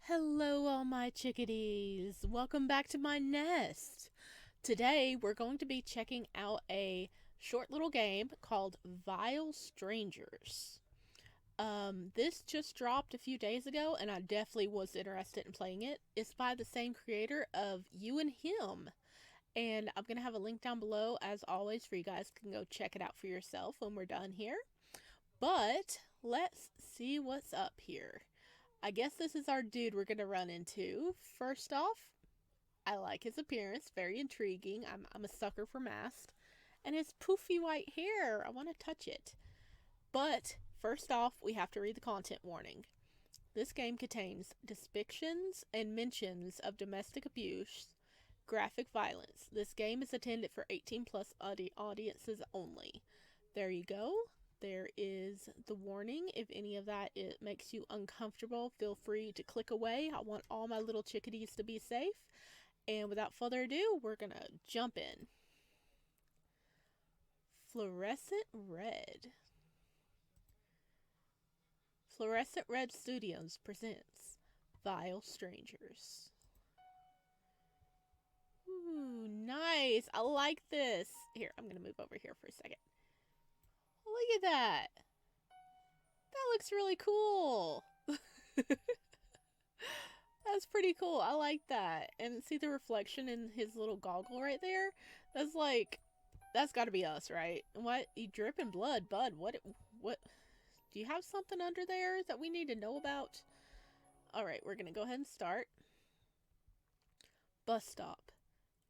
Hello, all my chickadees. Welcome back to my nest. Today, we're going to be checking out a short little game called Vile Strangers. This just dropped a few days ago, and I definitely was interested in playing it. It's by the same creator of You and Him, and I'm gonna have a link down below as always for you guys can go check it out for yourself when we're done here. But let's see what's up here. I guess this is our dude we're gonna run into. First off, I like his appearance, very intriguing. I'm a sucker for masks. And his poofy white hair, I want to touch it. But first off, we have to read the content warning. This game contains depictions and mentions of domestic abuse, graphic violence. This game is intended for 18 plus audiences only. There you go. There is the warning. If any of that it makes you uncomfortable, feel free to click away. I want all my little chickadees to be safe. And without further ado, we're going to jump in. Fluorescent Red. Fluorescent Red Studios presents Vile Strangers. Ooh, nice. I like this. Here, I'm going to move over here for a second. Look at that. That looks really cool. That's pretty cool. I like that. And see the reflection in his little goggle right there? That's like, that's got to be us, right? What? You dripping blood, bud. What? Do you have something under there that we need to know about? All right, we're going to go ahead and start. Bus stop.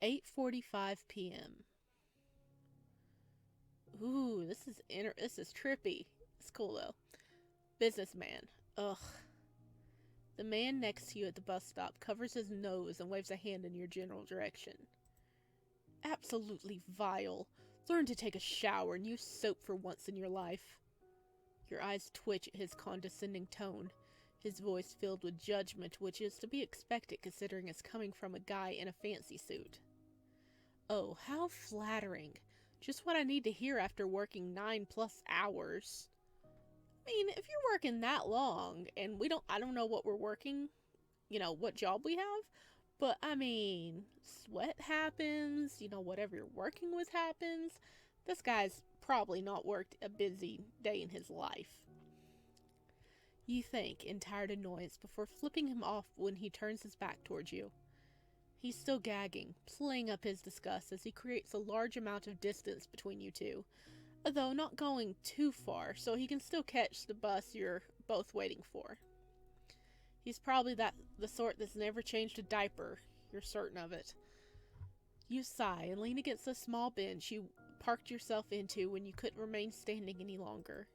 8:45 p.m. Ooh, this is trippy. It's cool though. Businessman. Ugh. The man next to you at the bus stop covers his nose and waves a hand in your general direction. Absolutely vile. Learn to take a shower and use soap for once in your life. Your eyes twitch at his condescending tone, his voice filled with judgment, which is to be expected considering it's coming from a guy in a fancy suit. Oh, how flattering. Just what I need to hear after working 9+ hours. I mean, if you're working that long, and I don't know what we're working, what job we have, but I mean, sweat happens, whatever you're working with happens. This guy's probably not worked a busy day in his life. You think in tired annoyance before flipping him off when he turns his back towards you. He's still gagging, playing up his disgust as he creates a large amount of distance between you two, though not going too far, so he can still catch the bus you're both waiting for. He's probably the sort that's never changed a diaper, you're certain of it. You sigh and lean against the small bench you parked yourself into when you couldn't remain standing any longer.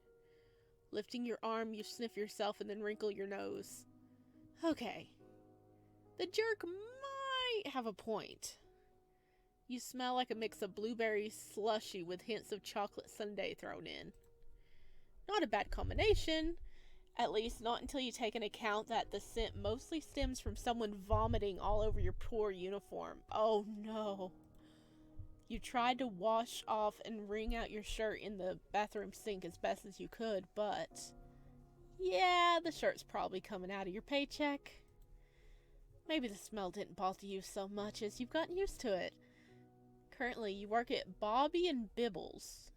Lifting your arm, you sniff yourself and then wrinkle your nose. Okay. The jerk might have a point. You smell like a mix of blueberry slushy with hints of chocolate sundae thrown in. Not a bad combination, at least not until you take into account that the scent mostly stems from someone vomiting all over your poor uniform. Oh no. You tried to wash off and wring out your shirt in the bathroom sink as best as you could, but yeah, the shirt's probably coming out of your paycheck. Maybe the smell didn't bother you so much as you've gotten used to it. Currently, you work at Bobby and Bibbles,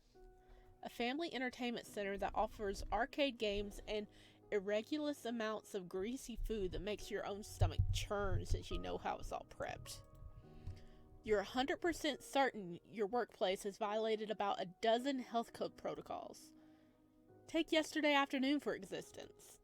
a family entertainment center that offers arcade games and irregular amounts of greasy food that makes your own stomach churn since you know how it's all prepped. You're 100% certain your workplace has violated about a dozen health code protocols. Take yesterday afternoon for existence.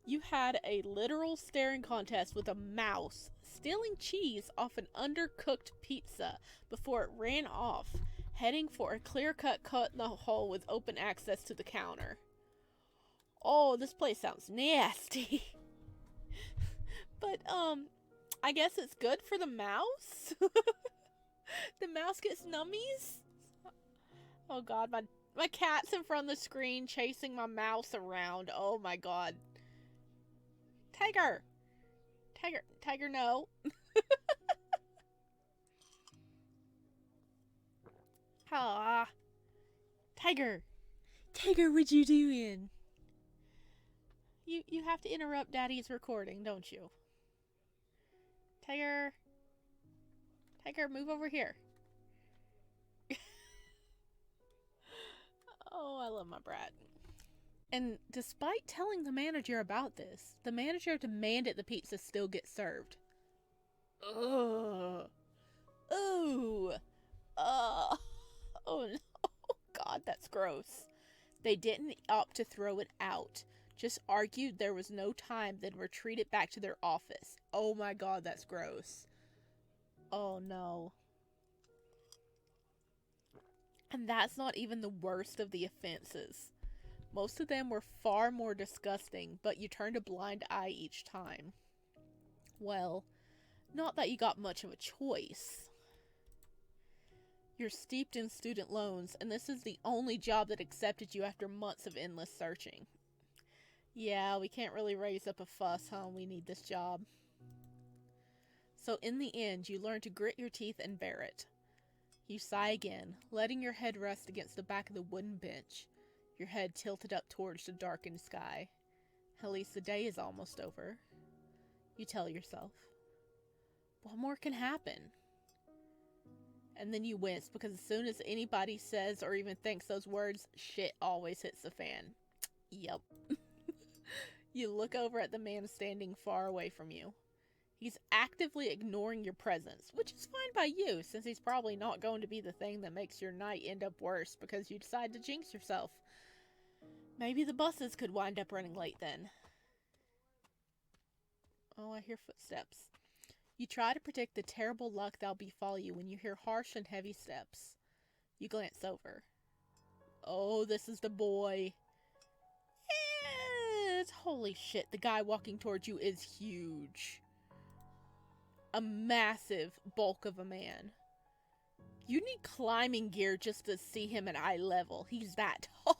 You had a literal staring contest with a mouse stealing cheese off an undercooked pizza before it ran off, heading for a clear-cut cut in the hole with open access to the counter. Oh, this place sounds nasty. But, I guess it's good for the mouse? The mouse gets nummies? Oh god, my cat's in front of the screen chasing my mouse around. Oh my god. Tiger! Tiger, no. Ah. Tiger, what you doing? You have to interrupt Daddy's recording, don't you? Tiger, move over here. Oh, I love my brat. And despite telling the manager about this, the manager demanded the pizza still get served. Ugh. Ooh. Oh no. God, that's gross. They didn't opt to throw it out, just argued there was no time, then retreated back to their office. Oh my God, that's gross. Oh no. And that's not even the worst of the offenses. Most of them were far more disgusting, but you turned a blind eye each time. Well, not that you got much of a choice. You're steeped in student loans, and this is the only job that accepted you after months of endless searching. Yeah, we can't really raise up a fuss, huh? We need this job. So in the end, you learn to grit your teeth and bear it. You sigh again, letting your head rest against the back of the wooden bench, your head tilted up towards the darkened sky. At least the day is almost over. You tell yourself. What more can happen? And then you wince, because as soon as anybody says or even thinks those words, shit always hits the fan. Yep. You look over at the man standing far away from you. He's actively ignoring your presence, which is fine by you, since he's probably not going to be the thing that makes your night end up worse because you decide to jinx yourself. Maybe the buses could wind up running late then. Oh, I hear footsteps. You try to predict the terrible luck that'll befall you when you hear harsh and heavy steps. You glance over. Oh, this is the boy. Holy shit, the guy walking towards you is huge. A massive bulk of a man. You need climbing gear just to see him at eye level. He's that tall.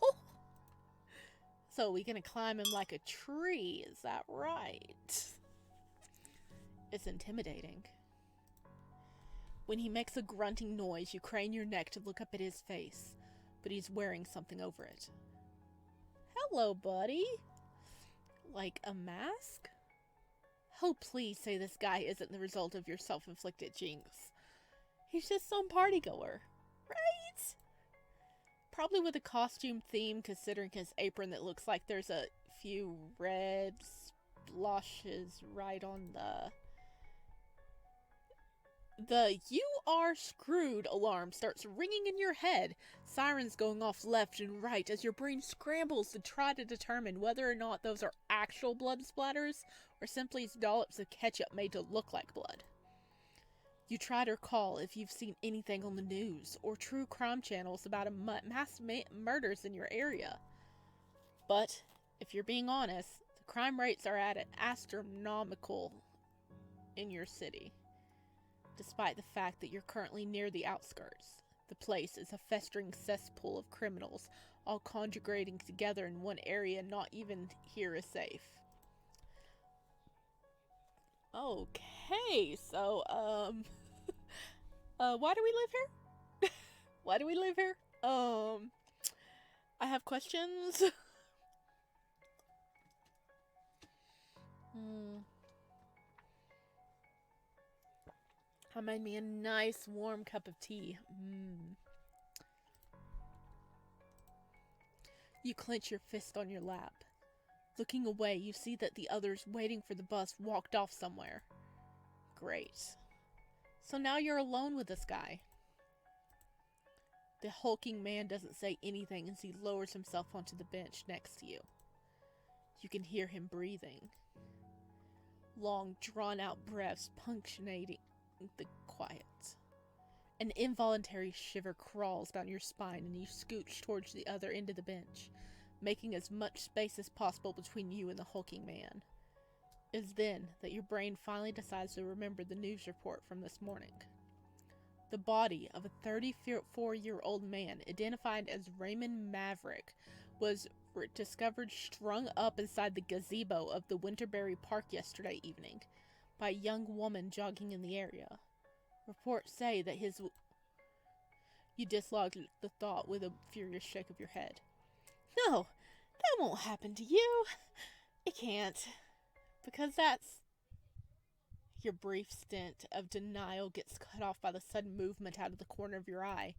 So we're gonna climb him like a tree, is that right? It's intimidating. When he makes a grunting noise, you crane your neck to look up at his face, but he's wearing something over it. Hello, buddy. Like a mask? Oh, please say this guy isn't the result of your self-inflicted jinx. He's just some partygoer, right? Probably with a costume theme, considering his apron that looks like there's a few red splotches right on the "you are screwed" alarm starts ringing in your head, sirens going off left and right as your brain scrambles to try to determine whether or not those are actual blood splatters or simply dollops of ketchup made to look like blood. You try to recall if you've seen anything on the news or true crime channels about mass murders in your area. But, if you're being honest, the crime rates are at an astronomical in your city. Despite the fact that you're currently near the outskirts, the place is a festering cesspool of criminals, all congregating together in one area. Not even here is safe. Okay, so, why do we live here? Why do we live here? I have questions. I made me a nice warm cup of tea. You clench your fist on your lap. Looking away, you see that the others waiting for the bus walked off somewhere. Great. So now you're alone with this guy. The hulking man doesn't say anything as he lowers himself onto the bench next to you. You can hear him breathing. Long, drawn-out breaths punctuating the quiet. An involuntary shiver crawls down your spine and you scooch towards the other end of the bench, making as much space as possible between you and the hulking man. It is then that your brain finally decides to remember the news report from this morning. The body of a 34-year-old man, identified as Raymond Maverick, was discovered strung up inside the gazebo of the Winterberry Park yesterday evening by a young woman jogging in the area. Reports say that You dislodge the thought with a furious shake of your head. No, that won't happen to you. I can't. Because that's... Your brief stint of denial gets cut off by the sudden movement out of the corner of your eye.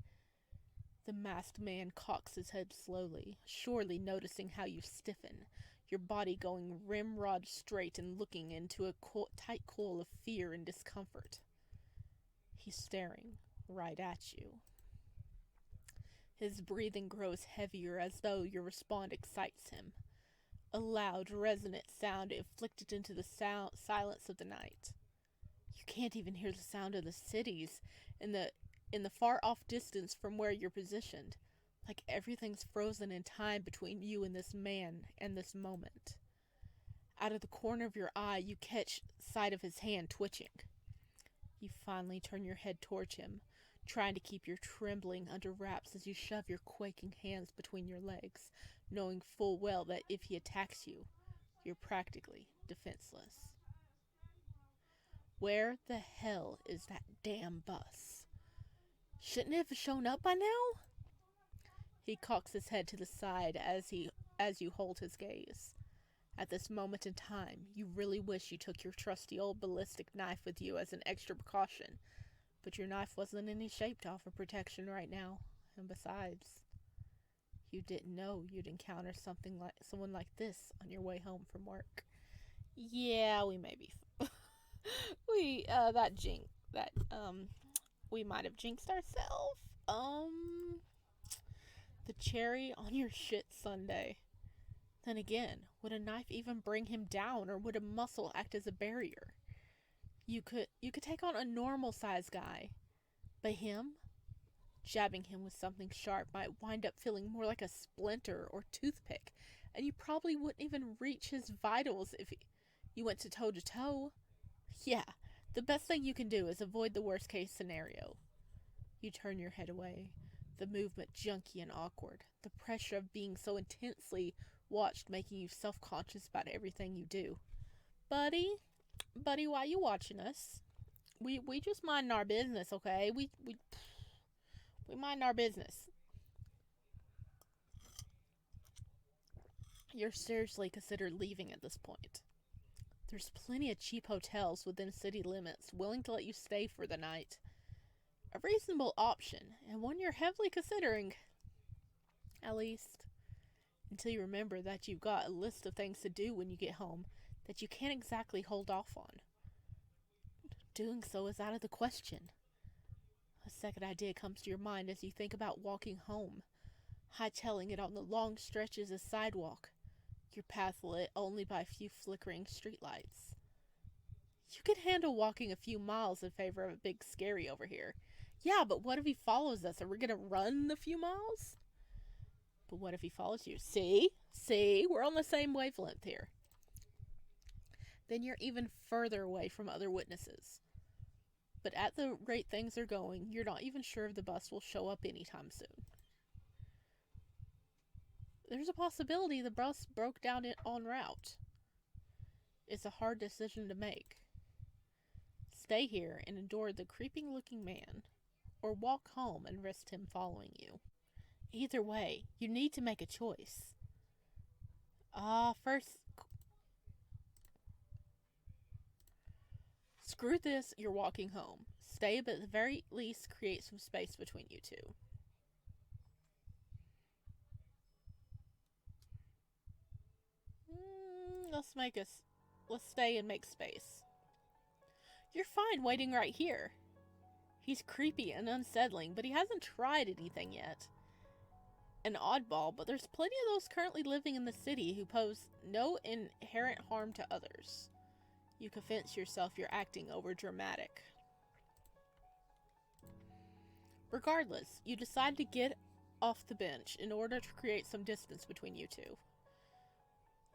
The masked man cocks his head slowly, surely noticing how you stiffen, your body going rimrod straight and looking into a tight coil of fear and discomfort. He's staring right at you. His breathing grows heavier as though your response excites him. A loud, resonant sound inflicted into the silence of the night. You can't even hear the sound of the cities in the far-off distance from where you're positioned, like everything's frozen in time between you and this man and this moment. Out of the corner of your eye, you catch sight of his hand twitching. You finally turn your head towards him, trying to keep your trembling under wraps as you shove your quaking hands between your legs, knowing full well that if he attacks you, you're practically defenseless. Where the hell is that damn bus? Shouldn't it have shown up by now? He cocks his head to the side as you hold his gaze. At this moment in time, you really wish you took your trusty old ballistic knife with you as an extra precaution, but your knife wasn't in any shape to offer protection right now, and besides, you didn't know you'd encounter someone like this on your way home from work. Yeah, we may be... we might have jinxed ourselves. The cherry on your shit sundae. Then again, would a knife even bring him down, or would a muscle act as a barrier? You could take on a normal sized guy, but him? Jabbing him with something sharp might wind up feeling more like a splinter or toothpick, and you probably wouldn't even reach his vitals if you went to toe to toe. Yeah, the best thing you can do is avoid the worst case scenario. You turn your head away, the movement junky and awkward, the pressure of being so intensely watched making you self-conscious about everything you do. Buddy, why you watching us? We just minding our business, okay? We mind our business. You're seriously considered leaving at this point. There's plenty of cheap hotels within city limits willing to let you stay for the night. A reasonable option, and one you're heavily considering. At least, until you remember that you've got a list of things to do when you get home that you can't exactly hold off on. Doing so is out of the question. A second idea comes to your mind as you think about walking home, hightailing it on the long stretches of sidewalk, your path lit only by a few flickering streetlights. You could handle walking a few miles in favor of a big scary over here. Yeah, but what if he follows us? Are we gonna run the few miles? But what if he follows you? See? We're on the same wavelength here. Then you're even further away from other witnesses. But at the rate things are going, you're not even sure if the bus will show up anytime soon. There's a possibility the bus broke down en route. It's a hard decision to make. Stay here and endure the creeping-looking man, or walk home and risk him following you. Either way, you need to make a choice. First... Screw this, you're walking home. Stay, but at the very least create some space between you two. Let's stay and make space. You're fine waiting right here. He's creepy and unsettling, but he hasn't tried anything yet. An oddball, but there's plenty of those currently living in the city who pose no inherent harm to others. You convince yourself you're acting over dramatic. Regardless, you decide to get off the bench in order to create some distance between you two.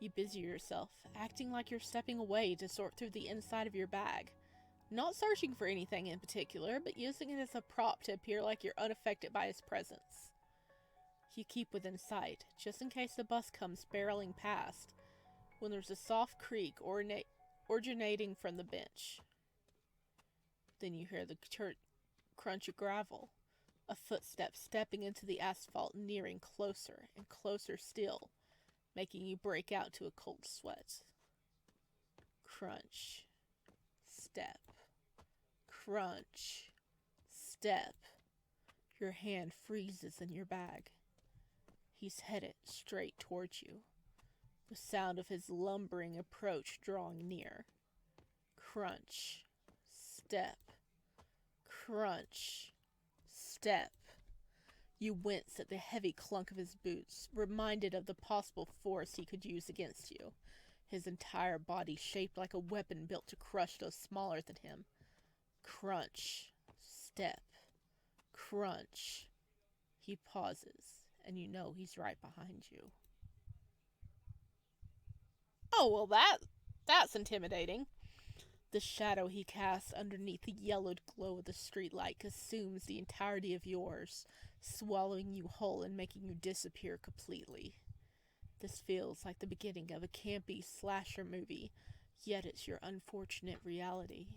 You busy yourself, acting like you're stepping away to sort through the inside of your bag. Not searching for anything in particular, but using it as a prop to appear like you're unaffected by his presence. You keep within sight, just in case the bus comes barreling past, when there's a soft creak originating from the bench. Then you hear the crunch of gravel, a footstep stepping into the asphalt, nearing closer and closer still, making you break out into a cold sweat. Crunch. Step. Crunch. Step. Your hand freezes in your bag. He's headed straight towards you, the sound of his lumbering approach drawing near. Crunch. Step. Crunch. Step. You wince at the heavy clunk of his boots, reminded of the possible force he could use against you, his entire body shaped like a weapon built to crush those smaller than him. Crunch. Step. Crunch. He pauses, and you know he's right behind you. Oh, well that's intimidating. The shadow he casts underneath the yellowed glow of the streetlight consumes the entirety of yours, swallowing you whole and making you disappear completely. This feels like the beginning of a campy slasher movie, yet it's your unfortunate reality.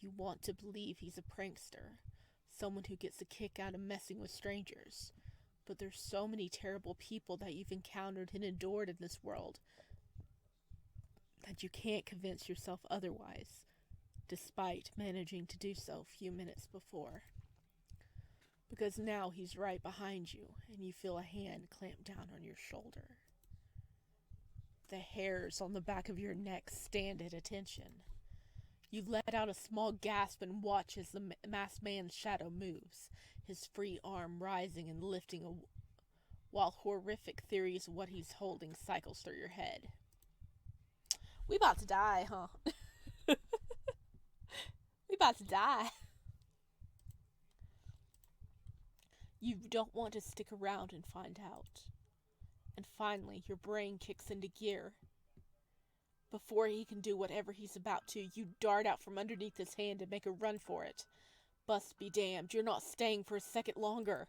You want to believe he's a prankster, someone who gets a kick out of messing with strangers, but there's so many terrible people that you've encountered and endured in this world that you can't convince yourself otherwise, despite managing to do so a few minutes before. Because now he's right behind you, and you feel a hand clamp down on your shoulder. The hairs on the back of your neck stand at attention. You let out a small gasp and watch as the masked man's shadow moves, his free arm rising and lifting while horrific theories of what he's holding cycles through your head. We about to die, huh? We about to die. You don't want to stick around and find out. And finally, your brain kicks into gear. Before he can do whatever he's about to, you dart out from underneath his hand and make a run for it. Bust be damned, you're not staying for a second longer.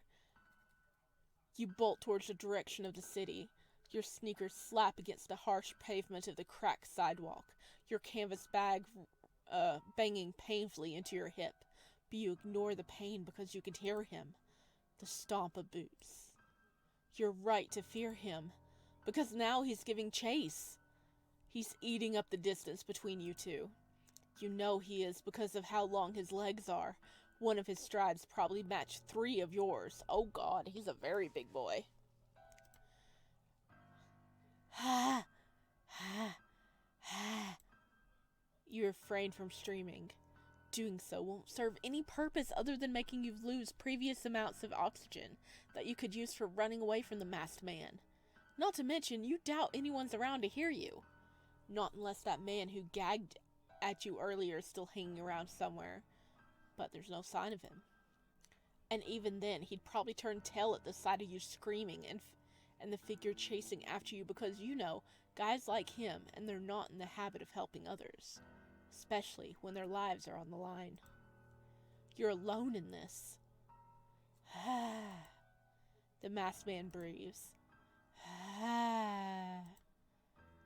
You bolt towards the direction of the city. Your sneakers slap against the harsh pavement of the cracked sidewalk, your canvas bag banging painfully into your hip. But you ignore the pain because you can hear him, the stomp of boots. You're right to fear him, because now he's giving chase. He's eating up the distance between you two. You know he is because of how long his legs are. One of his strides probably matched 3 of yours. Oh God, he's a very big boy. Ha! Ha! Ha! You refrain from screaming. Doing so won't serve any purpose other than making you lose previous amounts of oxygen that you could use for running away from the masked man. Not to mention, you doubt anyone's around to hear you. Not unless that man who gagged at you earlier is still hanging around somewhere. But there's no sign of him. And even then, he'd probably turn tail at the sight of you screaming and the figure chasing after you, because you know, guys like him, and they're not in the habit of helping others. Especially when their lives are on the line. You're alone in this. The masked man breathes.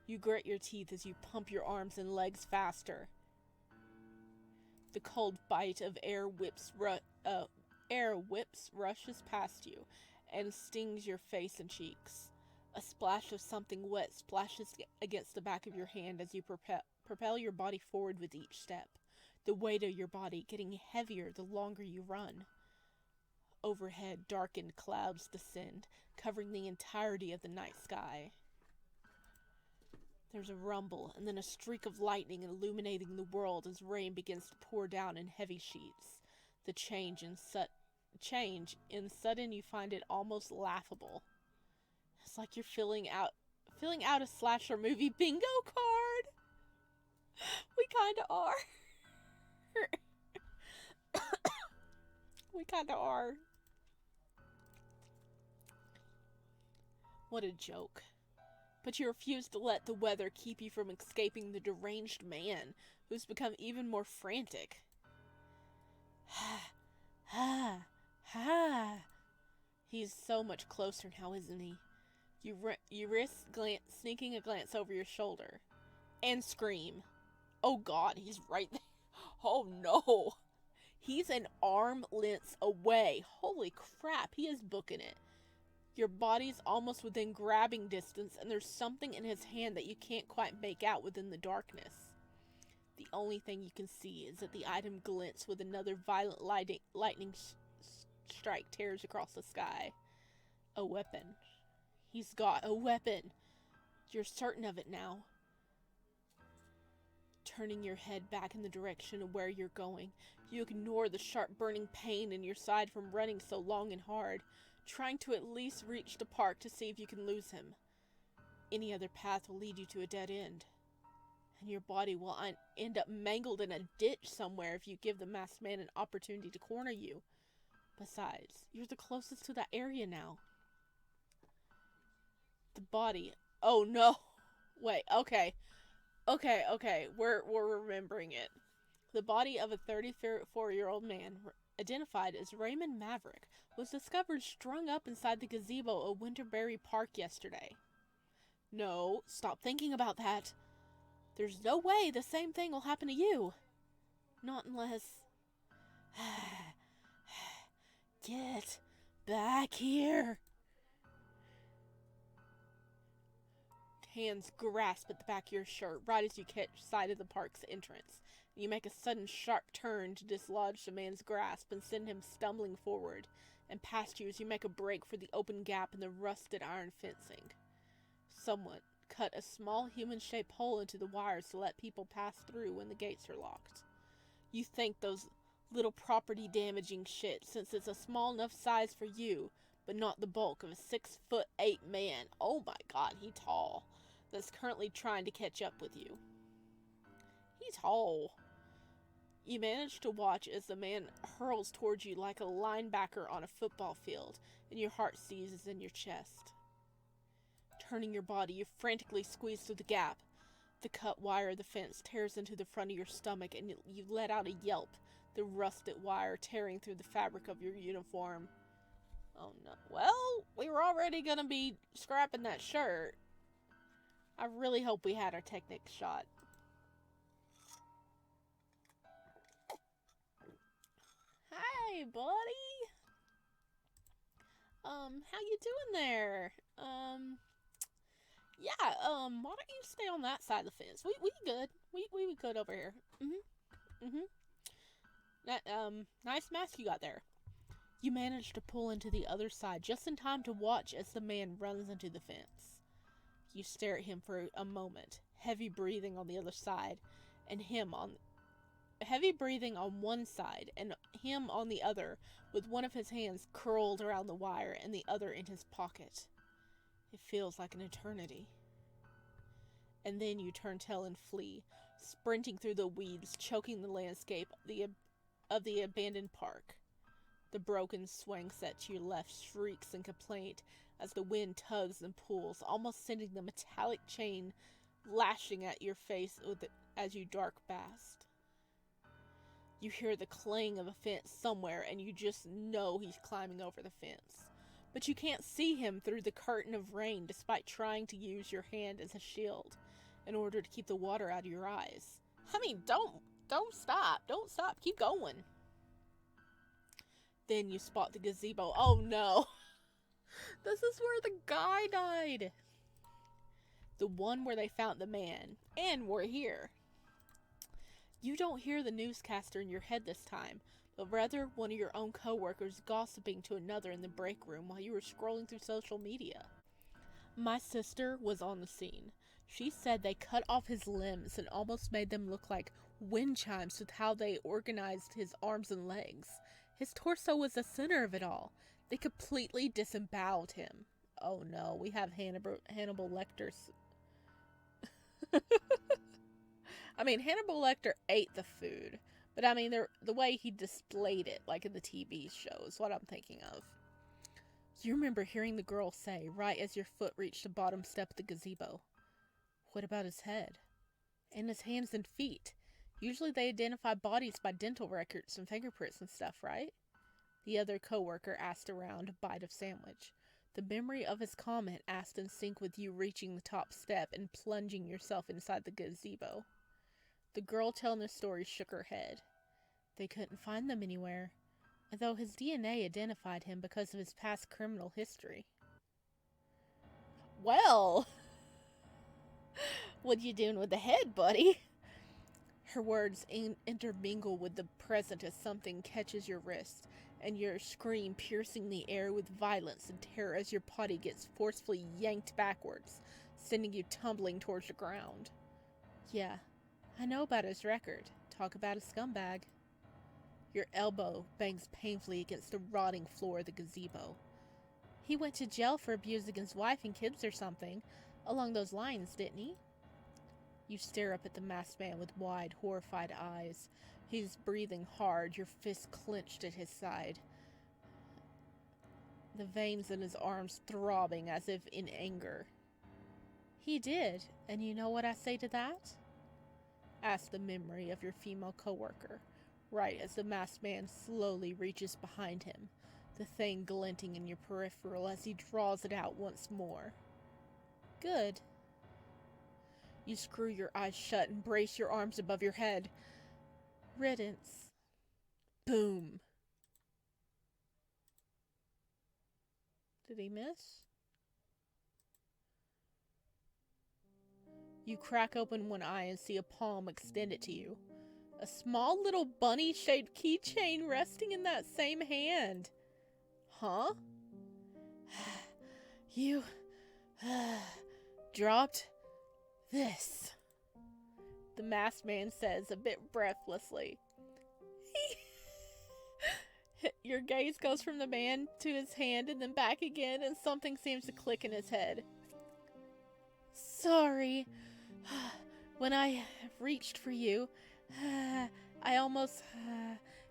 You grit your teeth as you pump your arms and legs faster. The cold bite of air whips rushes past you and stings your face and cheeks. A splash of something wet splashes against the back of your hand as you propel your body forward with each step, the weight of your body getting heavier the longer you run. Overhead, darkened clouds descend, covering the entirety of the night sky. There's a rumble, and then a streak of lightning illuminating the world as rain begins to pour down in heavy sheets. The change in sudden, you find it almost laughable. It's like you're filling out a slasher movie bingo card. We kinda are. We kinda are. What a joke. But you refuse to let the weather keep you from escaping the deranged man, who's become even more frantic. Ha, ha, ha. He's so much closer now, isn't he? You risk sneaking a glance over your shoulder. And scream. Oh God, he's right there. Oh no. He's an arm length away. Holy crap, he is booking it. Your body's almost within grabbing distance, and there's something in his hand that you can't quite make out within the darkness. The only thing you can see is that the item glints with another violent lightning strike tears across the sky. A weapon. He's got a weapon. You're certain of it now. Turning your head back in the direction of where you're going, you ignore the sharp burning pain in your side from running so long and hard, trying to at least reach the park to see if you can lose him. Any other path will lead you to a dead end. And your body will end up mangled in a ditch somewhere if you give the masked man an opportunity to corner you. Besides, you're the closest to that area now. The body... Oh no! Wait, okay. Okay, we're remembering it. The body of a 34-year-old man, identified as Raymond Maverick, was discovered strung up inside the gazebo of Winterberry Park yesterday. No, stop thinking about that. There's no way the same thing will happen to you. Not unless... Get back here. Hands grasp at the back of your shirt right as you catch sight of the park's entrance. You make a sudden sharp turn to dislodge the man's grasp and send him stumbling forward and past you as you make a break for the open gap in the rusted iron fencing. Someone cut a small human-shaped hole into the wires to let people pass through when the gates are locked. You think those little property-damaging shit, since it's a small enough size for you, but not the bulk of a 6'8" man. Oh my god, he's tall. That's currently trying to catch up with you. He's tall. You manage to watch as the man hurls towards you like a linebacker on a football field, and your heart seizes in your chest. Turning your body, you frantically squeeze through the gap. The cut wire of the fence tears into the front of your stomach, and you let out a yelp, the rusted wire tearing through the fabric of your uniform. Oh no. Well, we were already gonna be scrapping that shirt. I really hope we had our Technic shot. Hi, buddy. How you doing there? Yeah, why don't you stay on that side of the fence? We good. We good over here. That, nice mask you got there. You manage to pull into the other side just in time to watch as the man runs into the fence. You stare at him for a moment, heavy breathing on the other side, and heavy breathing on one side and him on the other, with one of his hands curled around the wire and the other in his pocket. It feels like an eternity. And then you turn tail and flee, sprinting through the weeds, choking the landscape of the abandoned park. The broken swing set to your left shrieks in complaint as the wind tugs and pulls, almost sending the metallic chain lashing at your face as you dart past. You hear the clang of a fence somewhere, and you just know he's climbing over the fence. But you can't see him through the curtain of rain, despite trying to use your hand as a shield in order to keep the water out of your eyes. I mean, don't stop. Don't stop. Keep going. Then you spot the gazebo. Oh no. This is where the guy died. The one where they found the man. And we're here. You don't hear the newscaster in your head this time, but rather one of your own coworkers gossiping to another in the break room while you were scrolling through social media. My sister was on the scene. She said they cut off his limbs and almost made them look like wind chimes with how they organized his arms and legs. His torso was the center of it all. They completely disemboweled him. Oh no, we have Hannibal Lecter's... I mean, Hannibal Lecter ate the food, but I mean, the way he displayed it, like in the TV show, is what I'm thinking of. You remember hearing the girl say, right as your foot reached the bottom step of the gazebo, "What about his head? And his hands and feet? Usually they identify bodies by dental records and fingerprints and stuff, right?" The other coworker asked around a bite of sandwich. The memory of his comment asked in sync with you reaching the top step and plunging yourself inside the gazebo. The girl telling the story shook her head. They couldn't find them anywhere, although his DNA identified him because of his past criminal history. Well, what you doing with the head, buddy? Her words intermingle with the present as something catches your wrist, and your scream piercing the air with violence and terror as your body gets forcefully yanked backwards, sending you tumbling towards the ground. Yeah, I know about his record. Talk about a scumbag. Your elbow bangs painfully against the rotting floor of the gazebo. He went to jail for abusing his wife and kids or something. Along those lines, didn't he? You stare up at the masked man with wide, horrified eyes. He's breathing hard, your fist clenched at his side. The veins in his arms throbbing as if in anger. He did, and you know what I say to that? Asked the memory of your female coworker, right as the masked man slowly reaches behind him, the thing glinting in your peripheral as he draws it out once more. Good. You screw your eyes shut and brace your arms above your head. Riddance. Boom. Did he miss? You crack open one eye and see a palm extended to you. A small little bunny-shaped keychain resting in that same hand. Huh? You dropped this, the masked man says a bit breathlessly. Your gaze goes from the man to his hand and then back again, and something seems to click in his head. Sorry. When I reached for you, I almost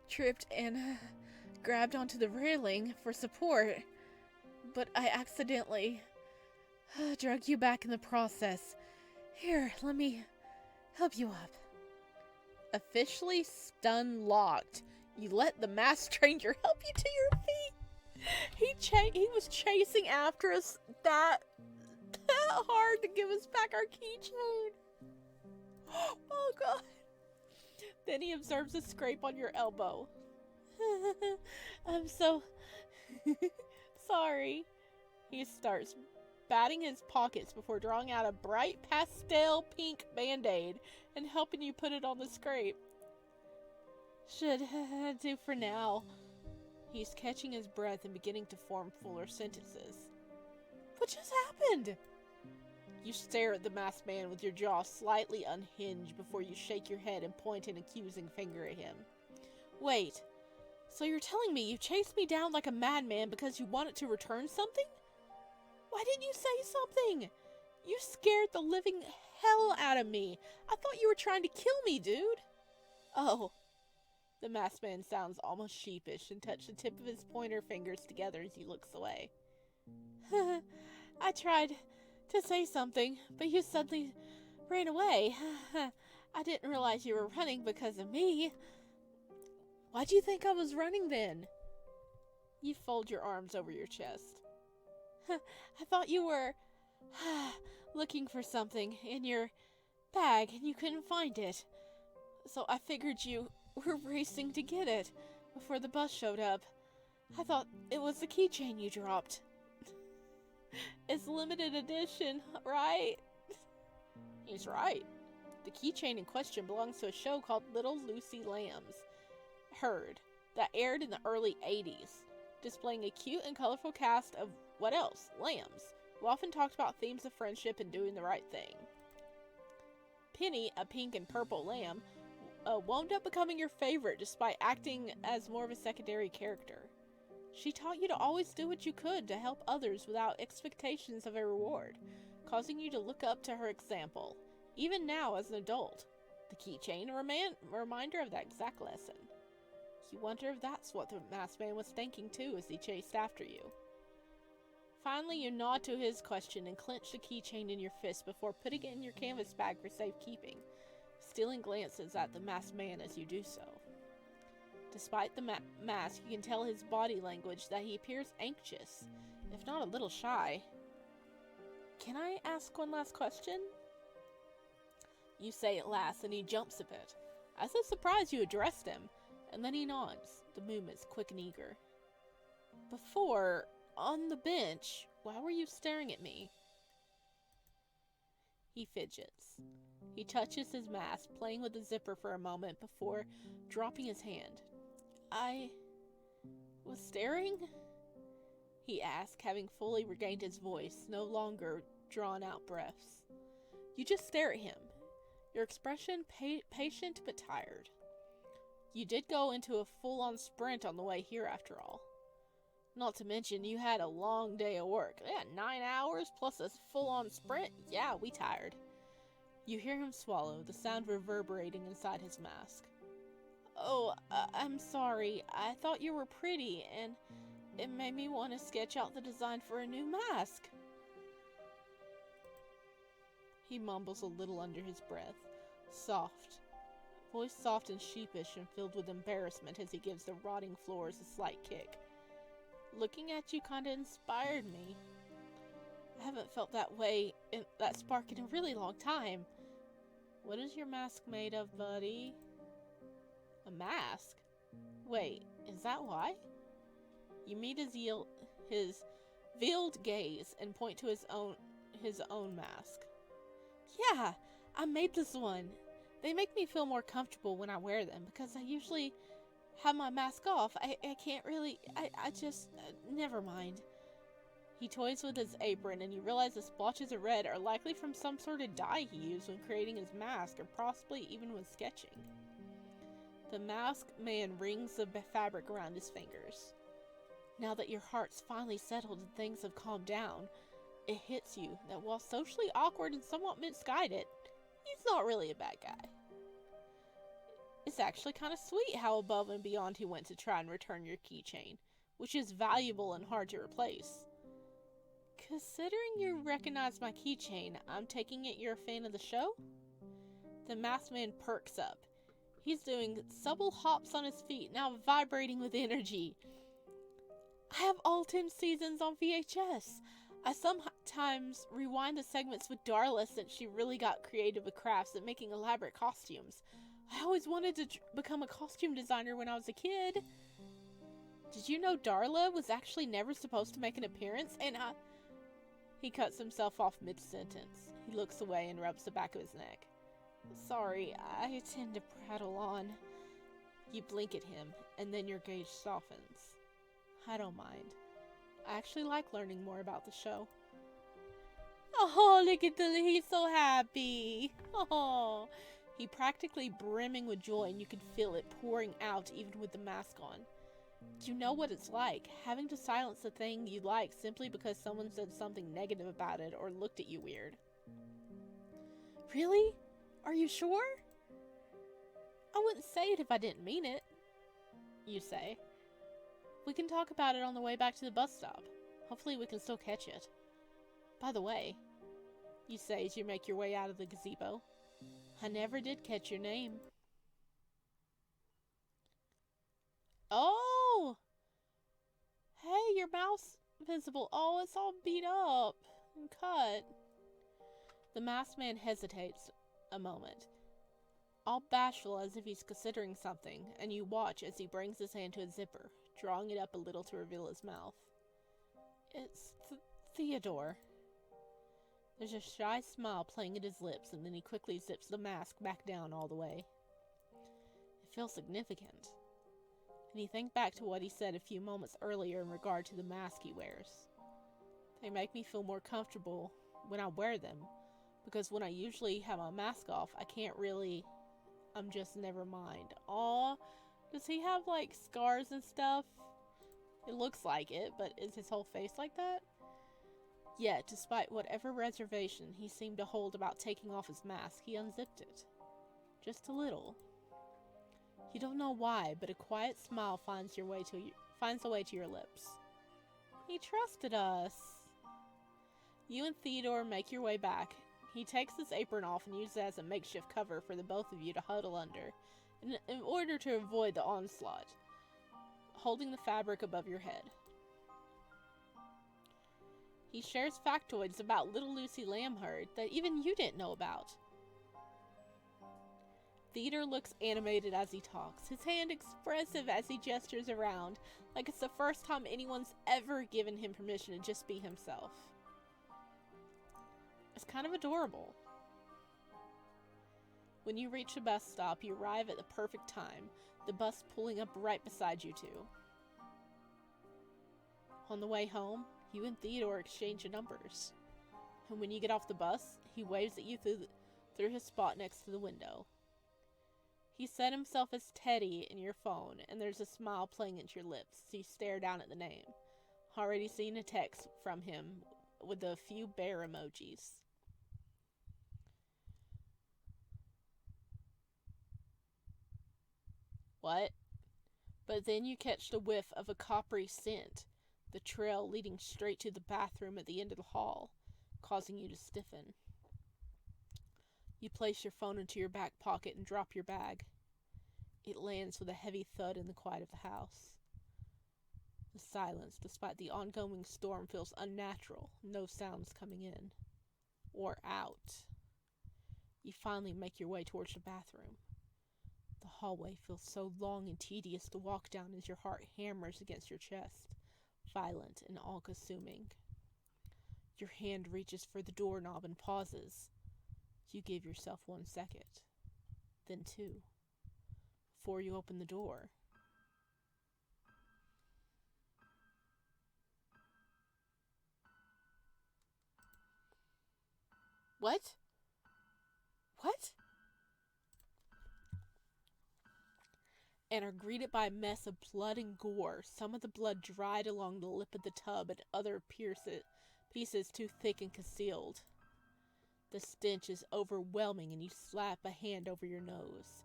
tripped and grabbed onto the railing for support, but I accidentally drug you back in the process. Here, let me help you up. Officially stun-locked, you let the masked stranger help you to your feet. He was chasing after us that hard to give us back our keychain. Oh god. Then he observes a scrape on your elbow. I'm so sorry. He starts batting his pockets before drawing out a bright pastel pink band-aid and helping you put it on the scrape. Should do for now. He's catching his breath and beginning to form fuller sentences. What just happened? You stare at the masked man with your jaw slightly unhinged before you shake your head and point an accusing finger at him. Wait, so you're telling me you chased me down like a madman because you wanted to return something? Why didn't you say something? You scared the living hell out of me. I thought you were trying to kill me, dude. Oh. The masked man sounds almost sheepish and touches the tip of his pointer fingers together as he looks away. I tried to say something, but you suddenly ran away. I didn't realize you were running because of me. Why'd you think I was running then? You fold your arms over your chest. I thought you were looking for something in your bag and you couldn't find it. So I figured you were racing to get it before the bus showed up. I thought it was the keychain you dropped. It's limited edition, right? He's right. The keychain in question belongs to a show called Little Lucy Lambs Herd that aired in the early 80s, displaying a cute and colorful cast of, what else, lambs, who often talked about themes of friendship and doing the right thing. Penny, a pink and purple lamb, wound up becoming your favorite despite acting as more of a secondary character. She taught you to always do what you could to help others without expectations of a reward, causing you to look up to her example, even now as an adult. The keychain, a reminder of that exact lesson. You wonder if that's what the masked man was thinking too as he chased after you. Finally, you nod to his question and clench the keychain in your fist before putting it in your canvas bag for safekeeping, stealing glances at the masked man as you do so. Despite the mask, you can tell his body language that he appears anxious, if not a little shy. Can I ask one last question? You say at last, and he jumps a bit. As if surprised you addressed him, and then he nods, the movements quick and eager. Before, on the bench, why were you staring at me? He fidgets. He touches his mask, playing with the zipper for a moment before dropping his hand. I was staring? He asked, having fully regained his voice, no longer drawn-out breaths. You just stare at him. Your expression patient but tired. You did go into a full-on sprint on the way here after all. Not to mention, you had a long day of work. Yeah, 9 hours plus a full-on sprint? Yeah, we tired. You hear him swallow, the sound reverberating inside his mask. Oh, I'm sorry. I thought you were pretty, and it made me want to sketch out the design for a new mask. He mumbles a little under his breath. Soft. Voice soft and sheepish and filled with embarrassment as he gives the rotting floors a slight kick. Looking at you kinda inspired me. I haven't felt that way, that spark in a really long time. What is your mask made of, buddy? A mask? Wait, is that why? You meet his veiled gaze and point to his own mask. Yeah, I made this one. They make me feel more comfortable when I wear them because I usually have my mask off. I can't really, I just, never mind. He toys with his apron and you realize the splotches of red are likely from some sort of dye he used when creating his mask or possibly even when sketching. The mask man rings the fabric around his fingers. Now that your heart's finally settled and things have calmed down, it hits you that while socially awkward and somewhat misguided, he's not really a bad guy. It's actually kind of sweet how above and beyond he went to try and return your keychain, which is valuable and hard to replace. Considering you recognize my keychain, I'm taking it you're a fan of the show? The masked man perks up. He's doing supple hops on his feet, now vibrating with energy. I have all 10 seasons on VHS. I sometimes rewind the segments with Darla since she really got creative with crafts and making elaborate costumes. I always wanted to become a costume designer when I was a kid. Did you know Darla was actually never supposed to make an appearance? And He cuts himself off mid-sentence. He looks away and rubs the back of his neck. Sorry, I tend to prattle on. You blink at him, and then your gaze softens. I don't mind. I actually like learning more about the show. Oh, look at he's so happy. Oh, he practically brimming with joy, and you could feel it pouring out even with the mask on. Do you know what it's like, having to silence the thing you like simply because someone said something negative about it or looked at you weird? Really? Are you sure? I wouldn't say it if I didn't mean it, you say. We can talk about it on the way back to the bus stop. Hopefully we can still catch it. By the way, you say as you make your way out of the gazebo, I never did catch your name. Oh! Hey, your mouth's visible. Oh, it's all beat up and cut. The masked man hesitates a moment, all bashful as if he's considering something, and you watch as he brings his hand to his zipper, drawing it up a little to reveal his mouth. It's Theodore. There's a shy smile playing at his lips, and then he quickly zips the mask back down all the way. It feels significant. And you think back to what he said a few moments earlier in regard to the mask he wears. They make me feel more comfortable when I wear them, because when I usually have my mask off, I can't really, I'm just never mind. Aw, does he have like scars and stuff? It looks like it, but is his whole face like that? Yet, despite whatever reservation he seemed to hold about taking off his mask, he unzipped it. Just a little. You don't know why, but a quiet smile finds a way to your lips. He trusted us. You and Theodore make your way back. He takes his apron off and uses it as a makeshift cover for the both of you to huddle under, in order to avoid the onslaught, holding the fabric above your head. He shares factoids about little Lucy Lamherd that even you didn't know about. Theodore looks animated as he talks, his hand expressive as he gestures around, like it's the first time anyone's ever given him permission to just be himself. It's kind of adorable. When you reach the bus stop, you arrive at the perfect time, the bus pulling up right beside you two. On the way home, you and Theodore exchange numbers. And when you get off the bus, he waves at you through his spot next to the window. He set himself as Teddy in your phone, and there's a smile playing at your lips, so you stare down at the name. Already seen a text from him with a few bear emojis. What? But then you catch the whiff of a coppery scent, the trail leading straight to the bathroom at the end of the hall, causing you to stiffen. You place your phone into your back pocket and drop your bag. It lands with a heavy thud in the quiet of the house. The silence, despite the ongoing storm, feels unnatural, no sounds coming in. Or out. You finally make your way towards the bathroom. The hallway feels so long and tedious to walk down as your heart hammers against your chest, violent and all-consuming. Your hand reaches for the doorknob and pauses. You give yourself 1 second, then 2, before you open the door. What? What? And are greeted by a mess of blood and gore, some of the blood dried along the lip of the tub and other pieces too thick and concealed. The stench is overwhelming and you slap a hand over your nose.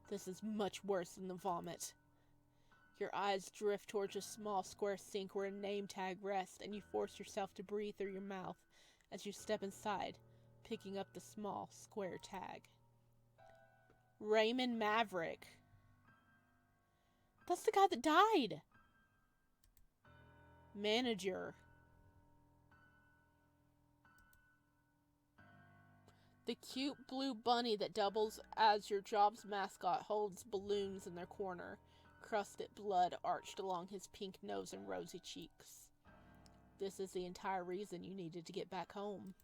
This is much worse than the vomit. Your eyes drift towards a small square sink where a name tag rests, and you force yourself to breathe through your mouth as you step inside, picking up the small square tag. Raymond Maverick. That's the guy that died. Manager. The cute blue bunny that doubles as your job's mascot holds balloons in their corner, crusted blood arched along his pink nose and rosy cheeks. This is the entire reason you needed to get back home.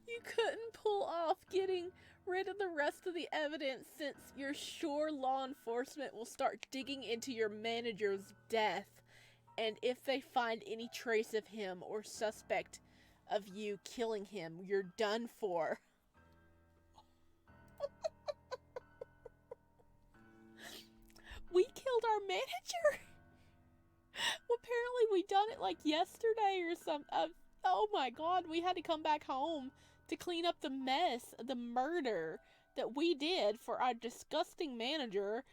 You couldn't pull off getting rid of the rest of the evidence since you're sure law enforcement will start digging into your manager's death. And if they find any trace of him or suspect of you killing him, you're done for. We killed our manager? Well, apparently we done it like yesterday or something. Oh my god, we had to come back home to clean up the mess, the murder that we did for our disgusting manager.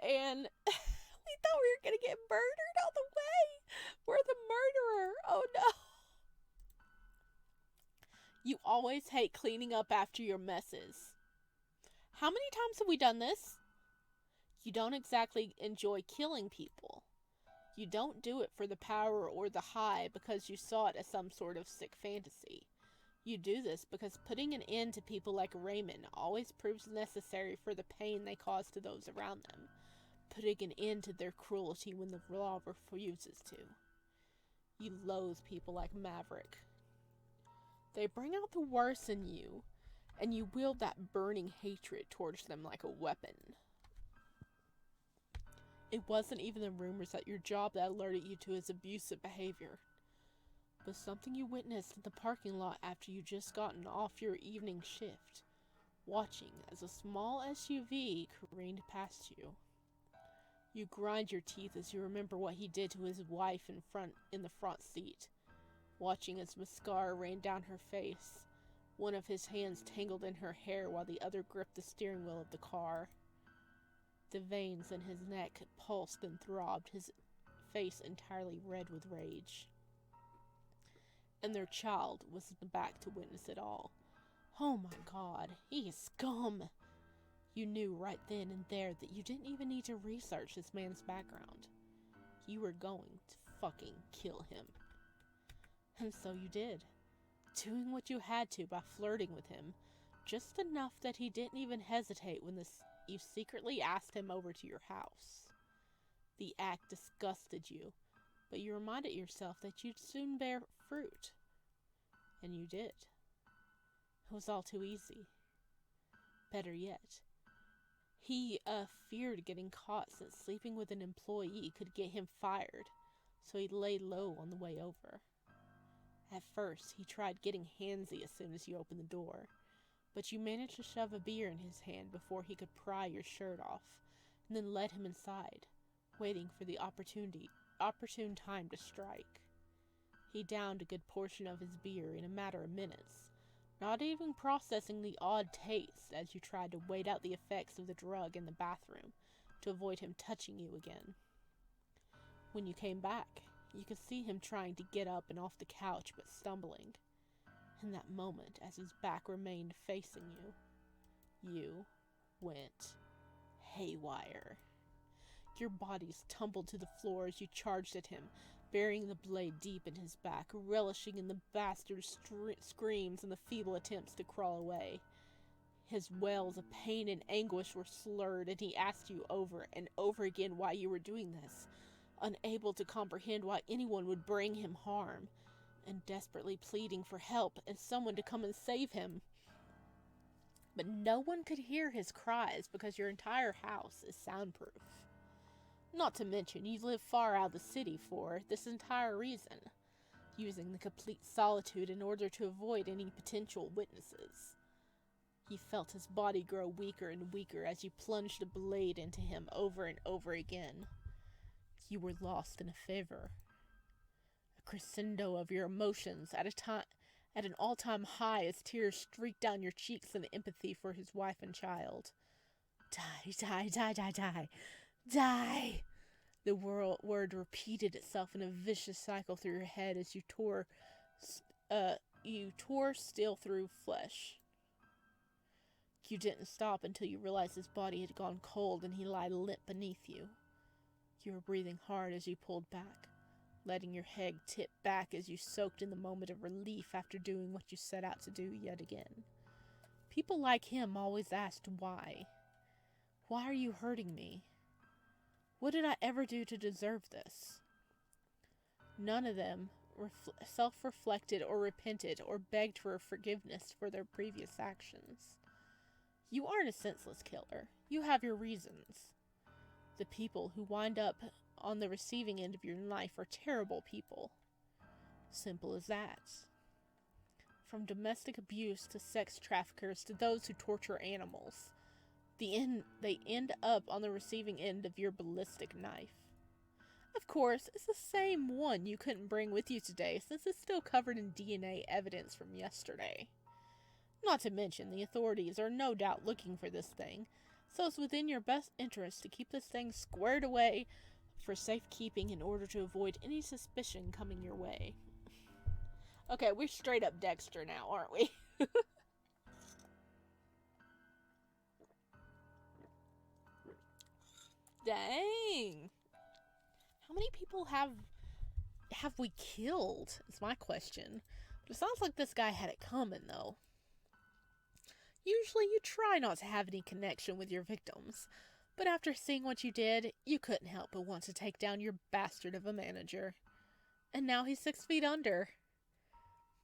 And we thought we were going to get murdered all the way. We're the murderer. Oh no. You always hate cleaning up after your messes. How many times have we done this? You don't exactly enjoy killing people. You don't do it for the power or the high because you saw it as some sort of sick fantasy. You do this because putting an end to people like Raymond always proves necessary for the pain they cause to those around them. Putting an end to their cruelty when the law refuses to. You loathe people like Maverick. They bring out the worst in you, and you wield that burning hatred towards them like a weapon. It wasn't even the rumors at your job that alerted you to his abusive behavior, but something you witnessed in the parking lot after you just gotten off your evening shift, watching as a small SUV careened past you. You grind your teeth as you remember what he did to his wife in the front seat, watching as mascara rained down her face, one of his hands tangled in her hair while the other gripped the steering wheel of the car. The veins in his neck pulsed and throbbed, his face entirely red with rage. And their child was in the back to witness it all. Oh my god, he is scum! You knew right then and there that you didn't even need to research this man's background. You were going to fucking kill him. And so you did, doing what you had to by flirting with him, just enough that he didn't even hesitate when you secretly asked him over to your house. The act disgusted you, but you reminded yourself that you'd soon bear fruit. And you did. It was all too easy. Better yet, he feared getting caught since sleeping with an employee could get him fired, so he laid low on the way over. At first, he tried getting handsy as soon as you opened the door, but you managed to shove a beer in his hand before he could pry your shirt off, and then led him inside, waiting for the opportune time to strike. He downed a good portion of his beer in a matter of minutes, not even processing the odd taste as you tried to wait out the effects of the drug in the bathroom to avoid him touching you again. When you came back, you could see him trying to get up and off the couch but stumbling. In that moment, as his back remained facing you, you went haywire. Your bodies tumbled to the floor as you charged at him, burying the blade deep in his back, relishing in the bastard's screams and the feeble attempts to crawl away. His wails of pain and anguish were slurred, and he asked you over and over again why you were doing this, unable to comprehend why anyone would bring him harm, and desperately pleading for help and someone to come and save him. But no one could hear his cries because your entire house is soundproof. Not to mention, you live far out of the city for this entire reason, using the complete solitude in order to avoid any potential witnesses. He felt his body grow weaker and weaker as you plunged a blade into him over and over again. You were lost in a fever, a crescendo of your emotions at an all-time high as tears streaked down your cheeks in empathy for his wife and child. Die, die, die, die, die. Die! The word repeated itself in a vicious cycle through your head as you tore steel through flesh. You didn't stop until you realized his body had gone cold and he lay limp beneath you. You were breathing hard as you pulled back, letting your head tip back as you soaked in the moment of relief after doing what you set out to do yet again. People like him always asked why. Why are you hurting me? What did I ever do to deserve this? None of them self-reflected or repented or begged for forgiveness for their previous actions. You aren't a senseless killer. You have your reasons. The people who wind up on the receiving end of your knife are terrible people. Simple as that. From domestic abuse to sex traffickers to those who torture animals, they end up on the receiving end of your ballistic knife. Of course, it's the same one you couldn't bring with you today since it's still covered in DNA evidence from yesterday. Not to mention, the authorities are no doubt looking for this thing, so it's within your best interest to keep this thing squared away for safekeeping in order to avoid any suspicion coming your way. Okay, we're straight up Dexter now, aren't we? Dang. How many people have we killed? Is my question. But it sounds like this guy had it coming, though. Usually you try not to have any connection with your victims, but after seeing what you did, you couldn't help but want to take down your bastard of a manager. And now he's 6 feet under.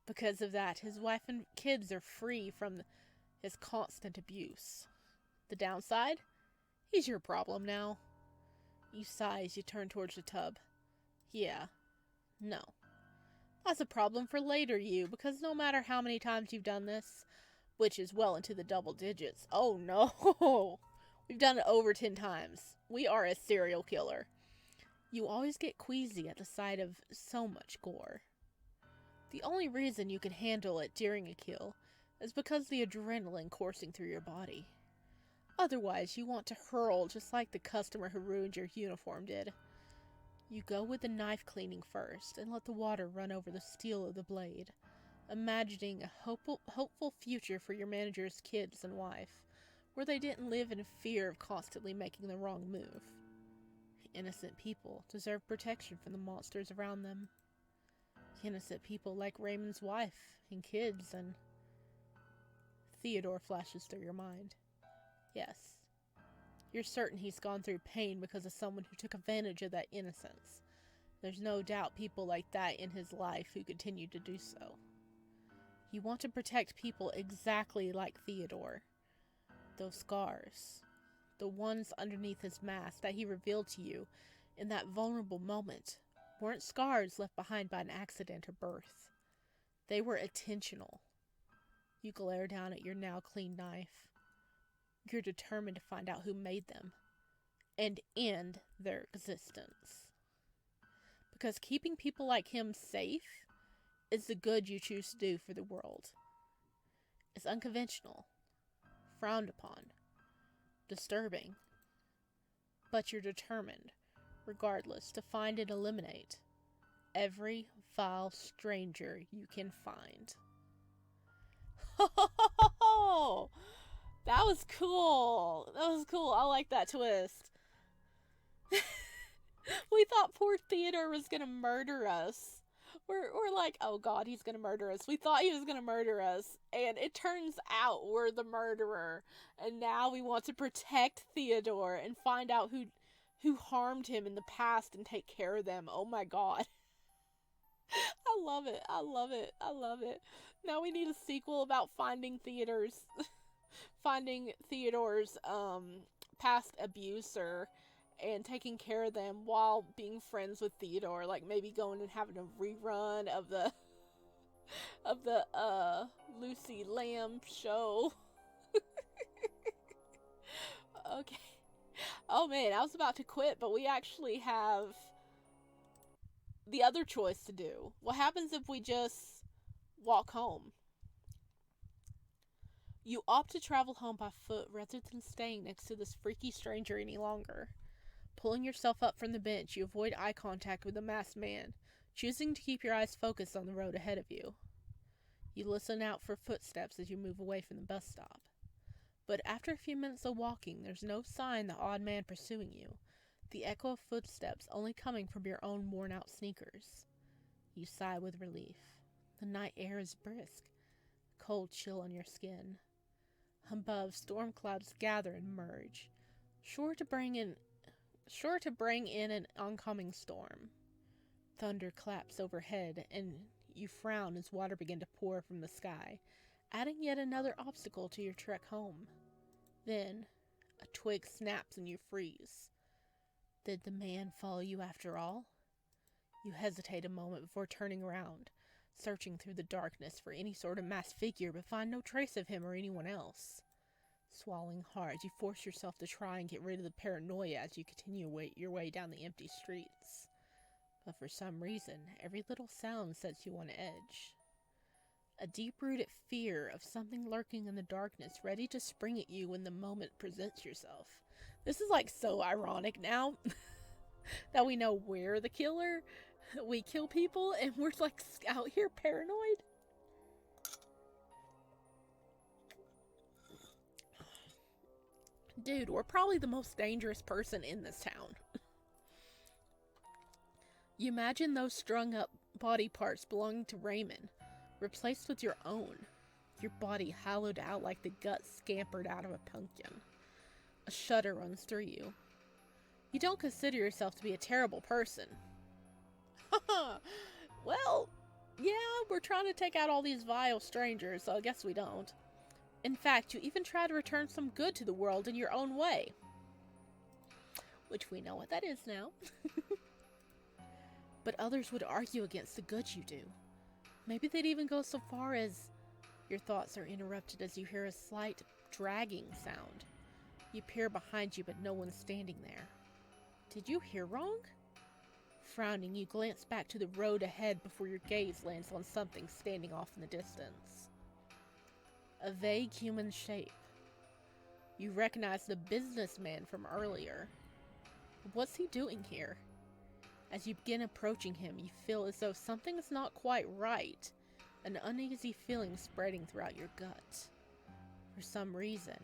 Because of that, his wife and kids are free from his constant abuse. The downside? He's your problem now. You sigh as you turn towards the tub. Yeah. No. That's a problem for later you, because no matter how many times you've done this, which is well into the double digits. Oh no! We've done it over 10 times. We are a serial killer. You always get queasy at the sight of so much gore. The only reason you can handle it during a kill is because the adrenaline coursing through your body. Otherwise, you want to hurl just like the customer who ruined your uniform did. You go with the knife cleaning first and let the water run over the steel of the blade, imagining a hopeful future for your manager's kids and wife, where they didn't live in fear of constantly making the wrong move. Innocent people deserve protection from the monsters around them. Innocent people like Raymond's wife and kids, and Theodore flashes through your mind. Yes, you're certain he's gone through pain because of someone who took advantage of that innocence. There's no doubt people like that in his life who continue to do so. You want to protect people exactly like Theodore. Those scars, the ones underneath his mask that he revealed to you in that vulnerable moment, weren't scars left behind by an accident or birth. They were intentional. You glare down at your now clean knife. You're determined to find out who made them and end their existence. Because keeping people like him safe is the good you choose to do for the world. It's unconventional, frowned upon, disturbing, but you're determined, regardless, to find and eliminate every vile stranger you can find. Oh, that was cool. That was cool. I like that twist. We thought poor Theodore was gonna murder us. We're like, oh god, he's gonna murder us. We thought he was gonna murder us, and it turns out we're the murderer. And now we want to protect Theodore and find out who harmed him in the past and take care of them. Oh my god. I love it. I love it. I love it. Now we need a sequel about finding Theodore's past abuser and taking care of them while being friends with Theodore, like maybe going and having a rerun of the Lucy Lamb show. Okay. Oh man, I was about to quit, but we actually have the other choice to do. What happens if we just walk home? You opt to travel home by foot rather than staying next to this freaky stranger any longer. Pulling yourself up from the bench, you avoid eye contact with the masked man, choosing to keep your eyes focused on the road ahead of you. You listen out for footsteps as you move away from the bus stop. But after a few minutes of walking, there's no sign the odd man pursuing you, the echo of footsteps only coming from your own worn-out sneakers. You sigh with relief. The night air is brisk, a cold chill on your skin. Above, storm clouds gather and merge, sure to bring in an oncoming storm. Thunder claps overhead, and you frown as water begins to pour from the sky, adding yet another obstacle to your trek home. Then, a twig snaps and you freeze. Did the man follow you after all? You hesitate a moment before turning around, searching through the darkness for any sort of masked figure, but find no trace of him or anyone else. Swallowing hard, you force yourself to try and get rid of the paranoia as you continue your way down the empty streets. But for some reason, every little sound sets you on edge. A deep-rooted fear of something lurking in the darkness, ready to spring at you when the moment presents yourself. This is like so ironic now that we know we're the killer. We kill people and we're like out here paranoid. Dude, we're probably the most dangerous person in this town. You imagine those strung up body parts belonging to Raymond, replaced with your own, your body hollowed out like the guts scampered out of a pumpkin. A shudder runs through you. You don't consider yourself to be a terrible person. Well, yeah, we're trying to take out all these vile strangers, so I guess we don't. In fact, you even try to return some good to the world in your own way. Which we know what that is now. But others would argue against the good you do. Maybe they'd even go so far as... Your thoughts are interrupted as you hear a slight dragging sound. You peer behind you, but no one's standing there. Did you hear wrong? Frowning, you glance back to the road ahead before your gaze lands on something standing off in the distance. A vague human shape. You recognize the businessman from earlier. What's he doing here? As you begin approaching him, you feel as though something is not quite right, an uneasy feeling spreading throughout your gut. For some reason,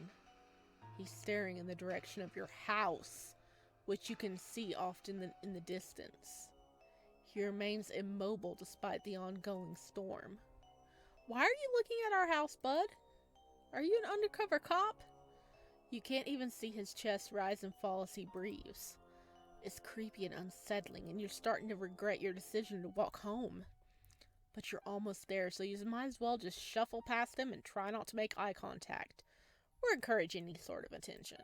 he's staring in the direction of your house, which you can see off in the distance. He remains immobile despite the ongoing storm. Why are you looking at our house, bud? Are you an undercover cop? You can't even see his chest rise and fall as he breathes. It's creepy and unsettling, and you're starting to regret your decision to walk home. but you're almost there, so you might as well just shuffle past him and try not to make eye contact or encourage any sort of attention.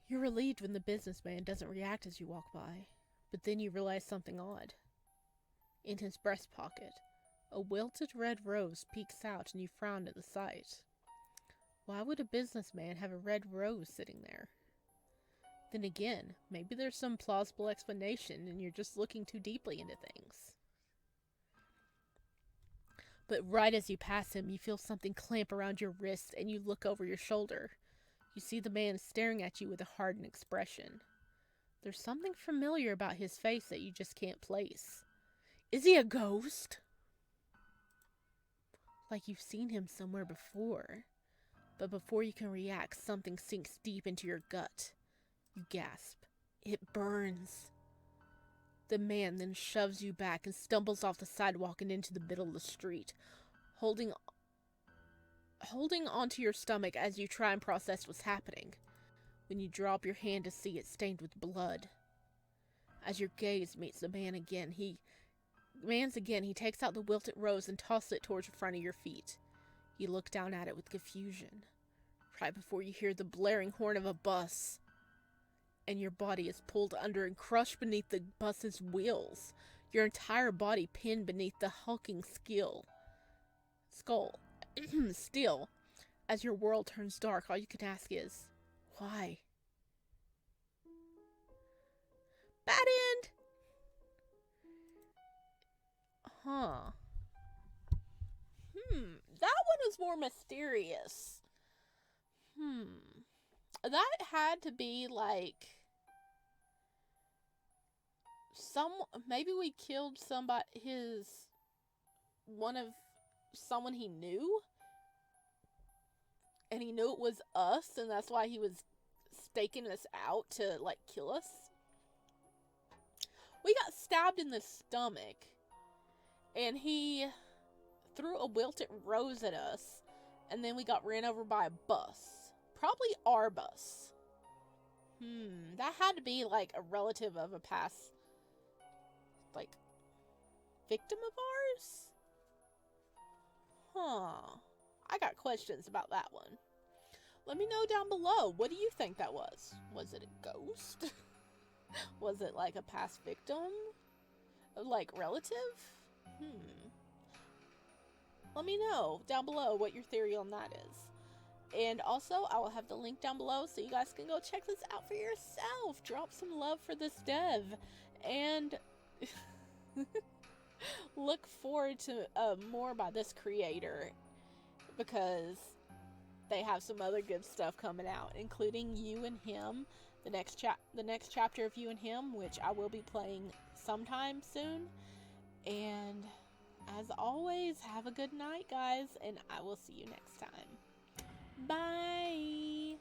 You're relieved when the businessman doesn't react as you walk by, but then you realize something odd. In his breast pocket, a wilted red rose peeks out and you frown at the sight. Why would a businessman have a red rose sitting there? Then again, maybe there's some plausible explanation and you're just looking too deeply into things. But right as you pass him, you feel something clamp around your wrist and you look over your shoulder. You see the man staring at you with a hardened expression. There's something familiar about his face that you just can't place. Is he a ghost? Like you've seen him somewhere before. But before you can react, something sinks deep into your gut. You gasp. It burns. The man then shoves you back and stumbles off the sidewalk and into the middle of the street, holding onto your stomach as you try and process what's happening. When you drop your hand to see it stained with blood. As your gaze meets the man again, he takes out the wilted rose and tosses it towards the front of your feet. You look down at it with confusion, right before you hear the blaring horn of a bus. And your body is pulled under and crushed beneath the bus's wheels, your entire body pinned beneath the hulking skull. Still, as your world turns dark, all you can ask is, why? Bad end! Huh. That one was more mysterious. That had to be like maybe we killed someone he knew, and he knew it was us, and that's why he was staking us out to like kill us. We got stabbed in the stomach, and he threw a wilted rose at us, and then we got ran over by a bus. Probably our bus. That had to be like a relative of a past, like, victim of ours? I got questions about that one. Let me know down below. What do you think that was? Was it a ghost? Was it like a past victim? Like relative? Let me know down below what your theory on that is. And also, I will have the link down below so you guys can go check this out for yourself. Drop some love for this dev. And look forward to more by this creator, because they have some other good stuff coming out, including You and Him, the next chapter of You and Him, which I will be playing sometime soon. And as always, have a good night, guys, and I will see you next time. Bye!